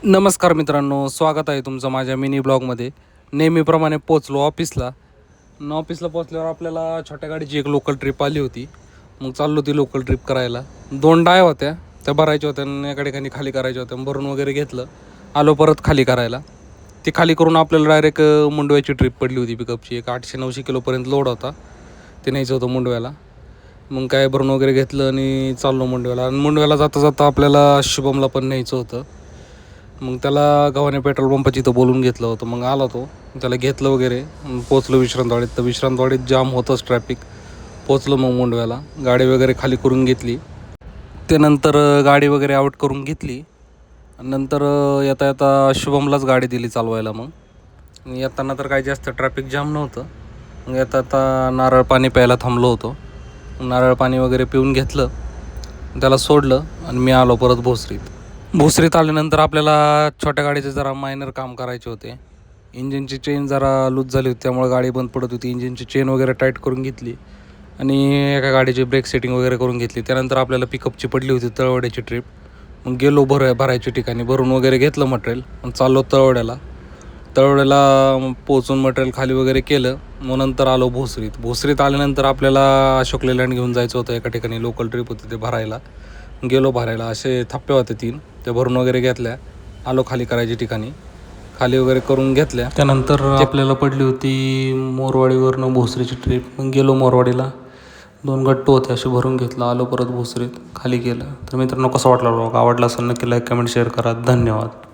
नमस्कार मित्रांनो, स्वागत आहे तुमचं माझ्या मिनी ब्लॉगमध्ये. नेहमीप्रमाणे पोचलो ऑफिसला. ऑफिसला पोचल्यावर आपल्याला छोट्या गाडीची एक लोकल ट्रिप आली होती. मग चाललो ती लोकल ट्रिप करायला. 2 डाय होत्या, त्या भरायच्या होत्या आणि एका ठिकाणी खाली करायच्या होत्या. भरून वगैरे घेतलं, आलो परत खाली करायला. ती खाली करून आपल्याला डायरेक्ट मुंडव्याची ट्रिप पडली होती. पिकअपची एक 800-900 किलोपर्यंत लोड होता, ते न्यायचं होतं मुंडव्याला. मग काय भरून वगैरे घेतलं आणि चाललो मुंडव्याला. आणि मुंडव्याला जाता जाता आपल्याला शुभमला पण न्यायचं होतं. मग त्याला गव्हाणे पेट्रोल पंपाची इथं बोलून घेतलं होतं. मग आला तो, त्याला घेतलं वगैरे. पोचलो विश्रांतवाडीत. तर विश्रांतवाडीत जाम होतंच ट्रॅफिक. पोचलो मग मुंडव्याला, गाडी वगैरे खाली करून घेतली. त्यानंतर गाडी वगैरे आउट करून घेतली. नंतर येता येता शुभमलाच गाडी दिली चालवायला. मग येताना तर काही जास्त ट्रॅफिक जाम नव्हतं. मग येता येता नारळ पाणी प्यायला थांबलो होतो. नारळ पाणी वगैरे पिऊन घेतलं, त्याला सोडलं आणि मी आलो परत भोसरीत आल्यानंतर आपल्याला छोट्या गाडीचे जरा मायनर काम करायचे होते. इंजिनची चेन जरा लूज झाली होती, त्यामुळे गाडी बंद पडत होती. इंजिनची चेन वगैरे टाईट करून घेतली आणि एका गाडीची ब्रेक सेटिंग वगैरे करून घेतली. त्यानंतर आपल्याला पिकअपची पडली होती तळवड्याची ट्रिप. मग गेलो भरायच्या ठिकाणी, भरून वगैरे घेतलं मटेरियल आणि चाललो तळवड्याला पोचून मटेरियल खाली वगैरे केलं. मग नंतर आलो भोसरीत आल्यानंतर आपल्याला अशोक लेलँड घेऊन जायचं होतं. एका ठिकाणी लोकल ट्रिप होती, ते भरायला गेलो. असे थप्पे होते 3, ते भरून वगैरे घेतल्या. आलो खाली करायच्या ठिकाणी, खाली वगैरे करून घेतल्या. त्यानंतर आपल्याला पडली होती मोरवाडीवरनं भोसरीची ट्रिप. मग गेलो मोरवाडीला, 2 गट्टू होते असे भरून घेतलं. आलो परत भोसरीत, खाली केलं. तर मित्रांनो, कसं वाटलं ब्लॉग? आवडला असेल नक्की लाईक, कमेंट, शेअर करा. धन्यवाद.